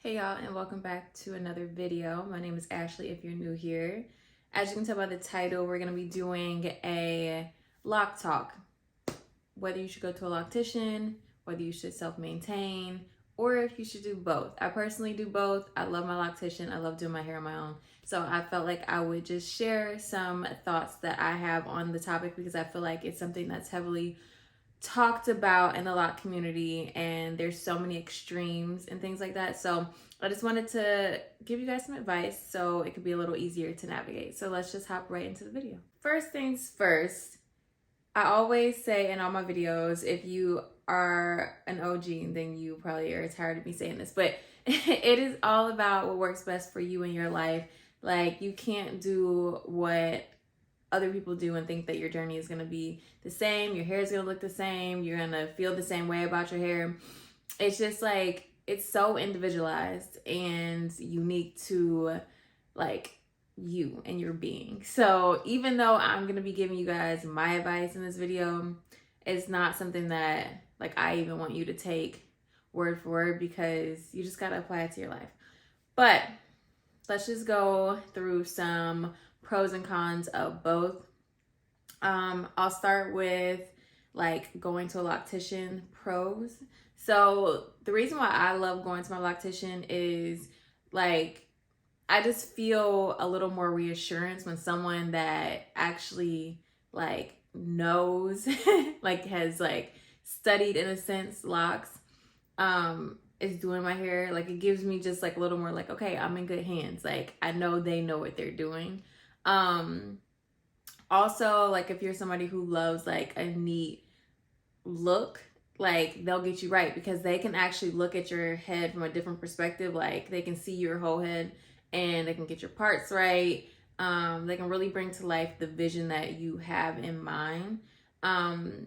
Hey y'all, and welcome back to another video. My name is Ashley if you're new here. As you can tell by the title, we're going to be doing a lock talk. Whether you should go to a loctician, whether you should self-maintain, or if you should do both. I personally do both. I love my loctician. I love doing my hair on my own. So I felt like I would just share some thoughts that I have on the topic because I feel like it's something that's heavily talked about in the lock community, and there's so many extremes and things like that. So I just wanted to give you guys some advice so it could be a little easier to navigate. So let's just hop right into the video. First things first, I always say in all my videos, if you are an OG, then you probably are tired of me saying this, but it is all about what works best for you in your life. Like, you can't do what other people do and think that your journey is going to be the same, your hair is going to look the same, you're going to feel the same way about your hair. It's just like, it's so individualized and unique to like you and your being. So even though I'm going to be giving you guys my advice in this video, it's not something that like I even want you to take word for word, because you just got to apply it to your life. But let's just go through some pros and cons of both. I'll start with like going to a loctician pros. So the reason why I love going to my loctician is like, I just feel a little more reassurance when someone that actually like knows, like has like studied in a sense locks, is doing my hair. Like, it gives me just like a little more like, okay, I'm in good hands. Like, I know they know what they're doing. Also, like, if you're somebody who loves like a neat look, like, they'll get you right because they can actually look at your head from a different perspective. Like, they can see your whole head and they can get your parts right. They can really bring to life the vision that you have in mind.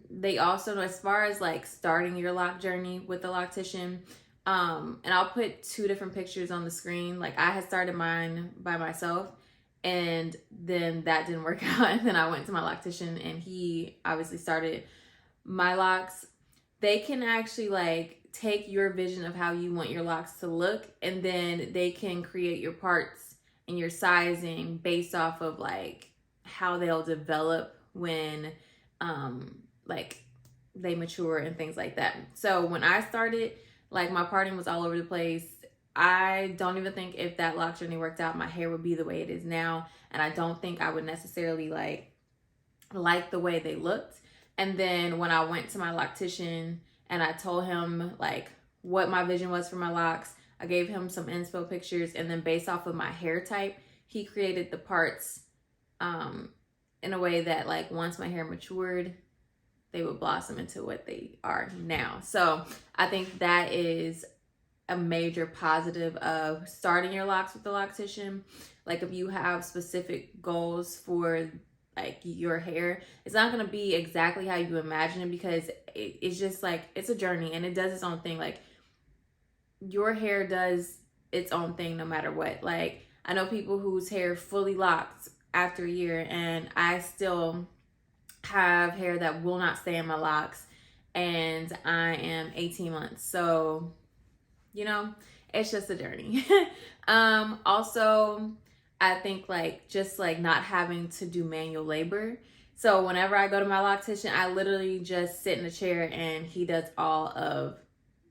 They also know, as far as like starting your lock journey with the loctician, and I'll put two different pictures on the screen. Like, I had started mine by myself, and then that didn't work out, and then I went to my loctician and he obviously started my locks. They can actually like take your vision of how you want your locks to look, and then they can create your parts and your sizing based off of like how they'll develop when like they mature and things like that. So when I started, like, my parting was all over the place. I don't even think if that lock journey worked out, my hair would be the way it is now. And I don't think I would necessarily like the way they looked. And then when I went to my loctician and I told him like what my vision was for my locks, I gave him some inspo pictures, and then based off of my hair type, he created the parts in a way that like once my hair matured, they would blossom into what they are now. So I think that is a major positive of starting your locks with the loctician. Like, if you have specific goals for like your hair, it's not going to be exactly how you imagine it, because it's just like, it's a journey and it does its own thing. Like, your hair does its own thing no matter what. Like, I know people whose hair fully locked after a year, and I still have hair that will not stay in my locks, and I am 18 months. So, you know, it's just a journey. Also, I think like just like not having to do manual labor. So whenever I go to my loctician, I literally just sit in a chair and he does all of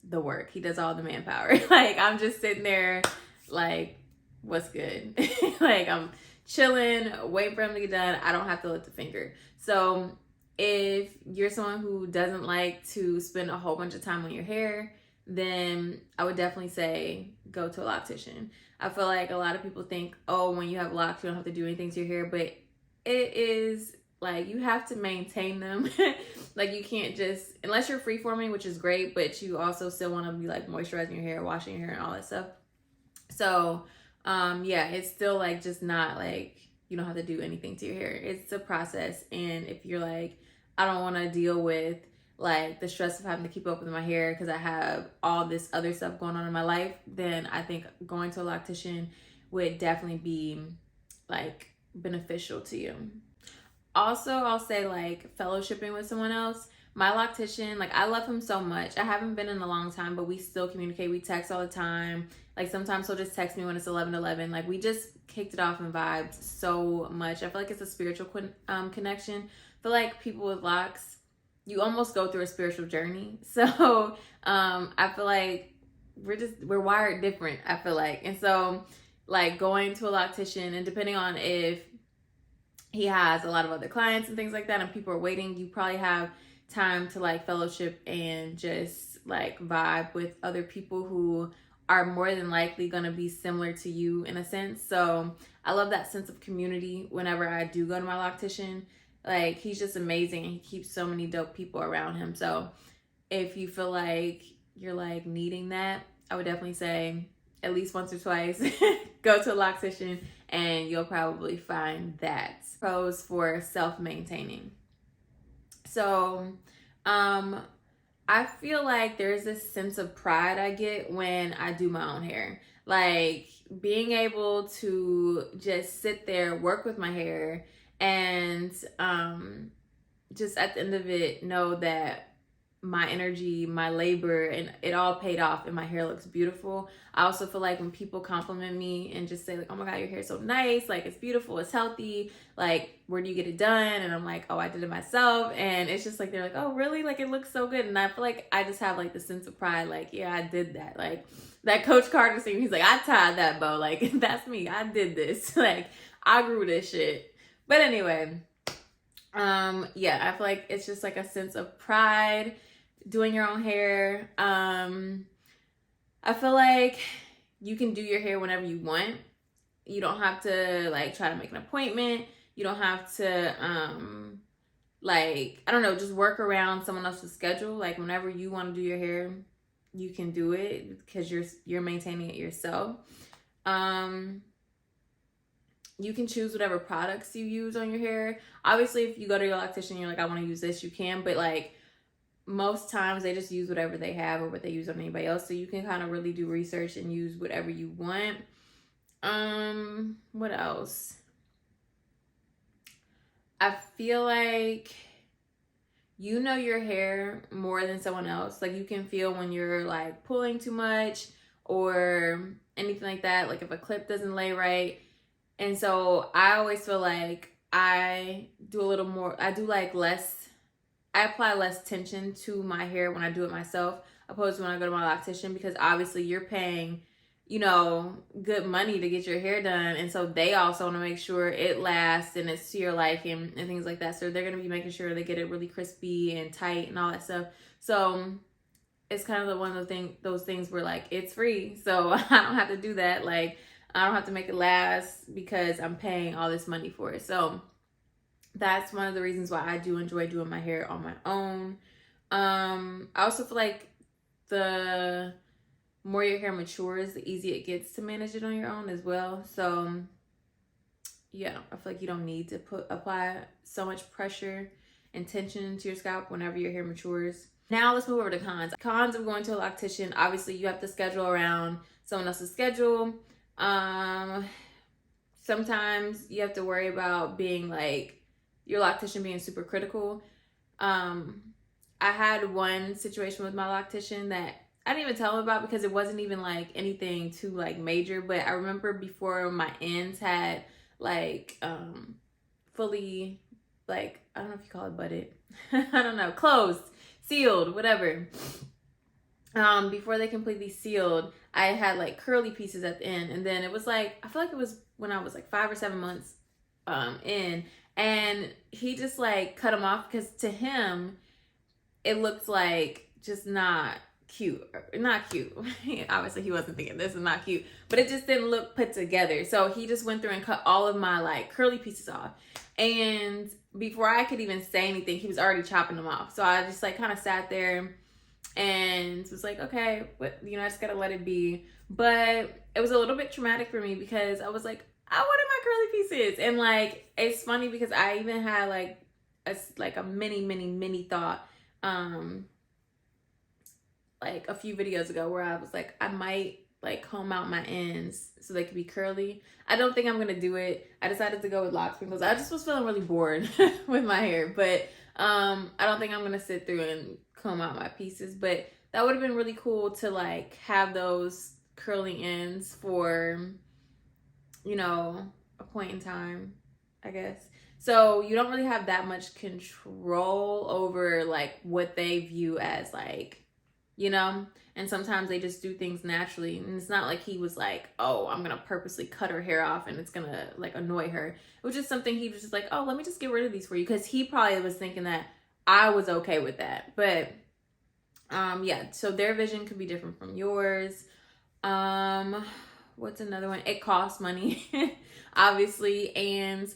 the work. He does all the manpower. Like, I'm just sitting there like, what's good? Like, I'm chilling, waiting for him to get done. I don't have to lift a finger. So if you're someone who doesn't like to spend a whole bunch of time on your hair, then I would definitely say go to a loctician. I feel like a lot of people think, oh, when you have locks, you don't have to do anything to your hair, but it is like, you have to maintain them. Like, you can't just, unless you're free-forming, which is great, but you also still want to be like moisturizing your hair, washing your hair and all that stuff. So yeah, it's still like just not like you don't have to do anything to your hair. It's a process. And if you're like, I don't want to deal with like the stress of having to keep up with my hair because I have all this other stuff going on in my life, then I think going to a loctician would definitely be like beneficial to you. Also, I'll say like fellowshipping with someone else. my loctician, like I love him so much. I haven't been in a long time, but we still communicate. We text all the time. Like sometimes he'll just text me when it's 11:11. Like we just kicked it off and vibed so much. I feel like it's a spiritual connection. I feel like people with locks, you almost go through a spiritual journey. So I feel like we're wired different, I feel like. And so like going to a loctician, and depending on if he has a lot of other clients and things like that and people are waiting, you probably have time to like fellowship and just like vibe with other people who are more than likely going to be similar to you in a sense. So I love that sense of community whenever I do go to my loctician. Like he's just amazing, and he keeps so many dope people around him. So if you feel like you're like needing that, I would definitely say at least once or twice go to a loctician, and you'll probably find that. Pros for self-maintaining. So I feel like there's this sense of pride I get when I do my own hair. Like being able to just sit there, work with my hair, and just at the end of it know that my energy, my labor, and it all paid off and my hair looks beautiful. I also feel like when people compliment me and just say like, oh my God, your hair's so nice, like it's beautiful, it's healthy, like where do you get it done? And I'm like, oh, I did it myself. And it's just like, they're like, oh really, like it looks so good. And I feel like I just have like the sense of pride, like yeah, I did that. Like that Coach Carter scene, he's like, I tied that bow, like that's me, I did this. Like I grew this shit. But anyway, yeah, I feel like it's just like a sense of pride doing your own hair. I feel like you can do your hair whenever you want. You don't have to like try to make an appointment. You don't have to like, I don't know, just work around someone else's schedule. Like whenever you want to do your hair, you can do it because you're maintaining it yourself. You can choose whatever products you use on your hair. Obviously, if you go to your loctician and you're like, I want to use this, you can. But like most times they just use whatever they have or what they use on anybody else. So you can kind of really do research and use whatever you want. What else? I feel like you know your hair more than someone else. Like you can feel when you're like pulling too much or anything like that. Like if a clip doesn't lay right. And so I always feel like I do a little more, I apply less tension to my hair when I do it myself, opposed to when I go to my loctician, because obviously you're paying, you know, good money to get your hair done. And so they also want to make sure it lasts and it's to your liking and things like that. So they're going to be making sure they get it really crispy and tight and all that stuff. So it's kind of one of those things where like, it's free. So I don't have to do that. Like, I don't have to make it last because I'm paying all this money for it. So that's one of the reasons why I do enjoy doing my hair on my own. I also feel like the more your hair matures, the easier it gets to manage it on your own as well. So yeah, I feel like you don't need to apply so much pressure and tension to your scalp whenever your hair matures. Now let's move over to cons. Cons of going to a loctician. Obviously you have to schedule around someone else's schedule. Sometimes you have to worry about being like your loctician being super critical. I had one situation with my loctician that I didn't even tell him about because it wasn't even like anything too like major, but I remember before my ends had like fully, like, I don't know if you call it budded. I don't know, closed, sealed, whatever. Before they completely sealed, I had like curly pieces at the end, and then it was like, I feel like it was when I was like 5 or 7 months in, and he just like cut them off because to him it looked like just not cute. Obviously he wasn't thinking this is not cute, but it just didn't look put together. So he just went through and cut all of my like curly pieces off, and before I could even say anything, he was already chopping them off. So I just like kind of sat there and was like, okay, what, you know, I just gotta let it be. But it was a little bit traumatic for me because I was like, I wanted my curly pieces. And like, it's funny because I even had like a mini thought like a few videos ago where I was like, I might like comb out my ends so they could be curly. I don't think I'm gonna do it. I decided to go with lock sprinkles. I just was feeling really bored with my hair, but I don't think I'm gonna sit through and comb out my pieces. But that would have been really cool to like have those curly ends for, you know, a point in time, I guess. So you don't really have that much control over like what they view as like, you know, and sometimes they just do things naturally. And it's not like he was like, oh, I'm gonna purposely cut her hair off and it's gonna like annoy her. It was just something he was just like, oh, let me just get rid of these for you, because he probably was thinking that I was okay with that. But yeah, so their vision could be different from yours. What's another one? It costs money, obviously, and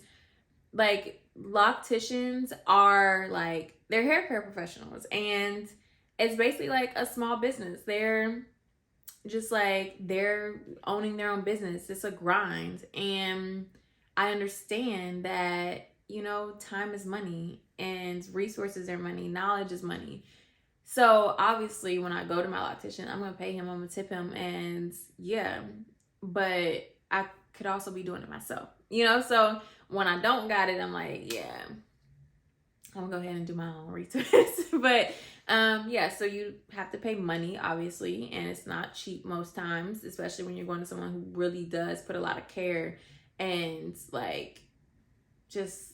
like Locticians are like, they're hair care professionals, and it's basically like a small business. They're just like, they're owning their own business. It's a grind, and I understand that, you know, time is money and resources are money, knowledge is money. So obviously when I go to my loctician, I'm gonna pay him, I'm gonna tip him, and yeah, but I could also be doing it myself, you know? So when I don't got it, I'm like, yeah, I'm gonna go ahead and do my own retwist. But yeah, so you have to pay money, obviously, and it's not cheap most times, especially when you're going to someone who really does put a lot of care and like just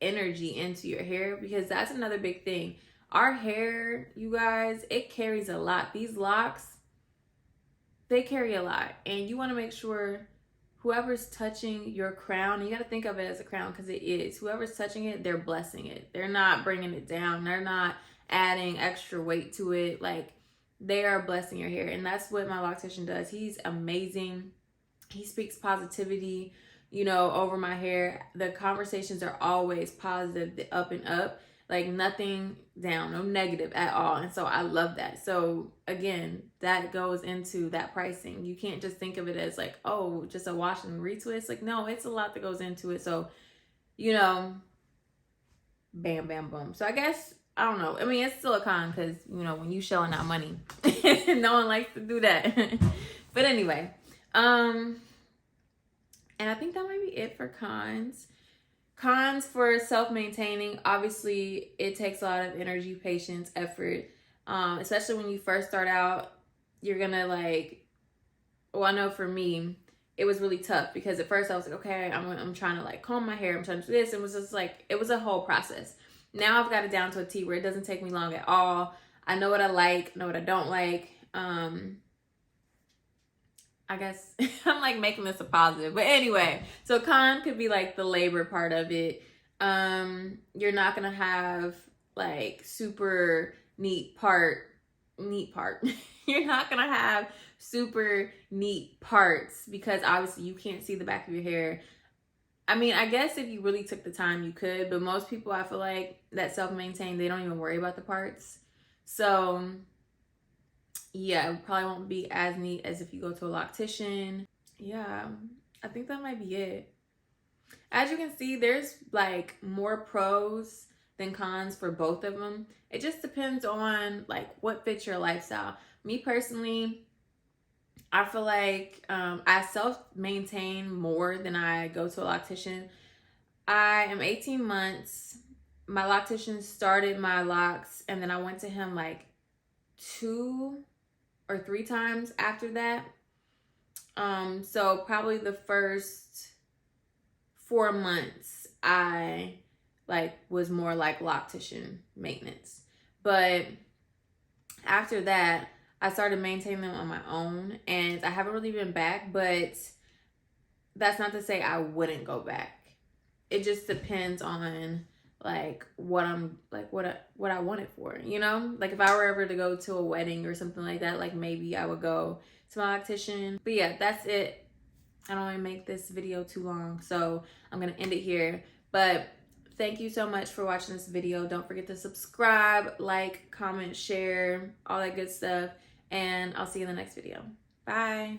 energy into your hair, because that's another big thing. Our hair, you guys, it carries a lot. These locks, they carry a lot, and you want to make sure whoever's touching your crown, and you got to think of it as a crown because it is, whoever's touching it, they're blessing it. They're not bringing it down. They're not adding extra weight to it. Like, they are blessing your hair, and that's what my loctician does. He's amazing. He speaks positivity, you know, over my hair. The conversations are always positive, up and up. Like, nothing down, no negative at all. And so I love that. So again, that goes into that pricing. You can't just think of it as like, oh, just a wash and retwist. Like, no, it's a lot that goes into it. So, you know, bam, bam, boom. So I guess, I don't know. I mean, it's still a con because, you know, when you shelling out money, no one likes to do that. But anyway, and I think that might be it for cons. Cons for self-maintaining, obviously it takes a lot of energy, patience, effort, especially when you first start out. You're gonna like, well, I know for me it was really tough because at first I was like, okay, I'm trying to like comb my hair, I'm trying to do this. It was just like, it was a whole process. Now I've got it down to a T where it doesn't take me long at all. I know what I like, know what I don't like. I guess I'm like making this a positive, but anyway, so con could be like the labor part of it. You're not gonna have like super neat part. You're not gonna have super neat parts because obviously you can't see the back of your hair. I mean, I guess if you really took the time you could, but most people, I feel like, that self-maintain, they don't even worry about the parts. So yeah, it probably won't be as neat as if you go to a loctician. Yeah, I think that might be it. As you can see, there's like more pros than cons for both of them. It just depends on like what fits your lifestyle. Me personally, I feel like I self-maintain more than I go to a loctician. I am 18 months. My loctician started my locks, and then I went to him like 2 or 3 times after that. So probably the first 4 months I like was more like loctician maintenance. But after that, I started maintaining them on my own, and I haven't really been back, but that's not to say I wouldn't go back. It just depends on like what I'm like, what I want it for, you know? Like if I were ever to go to a wedding or something like that, like maybe I would go to my loctician. But yeah, that's it. I don't want to make this video too long, so I'm gonna end it here. But thank you so much for watching this video. Don't forget to subscribe, like, comment, share, all that good stuff, and I'll see you in the next video. Bye.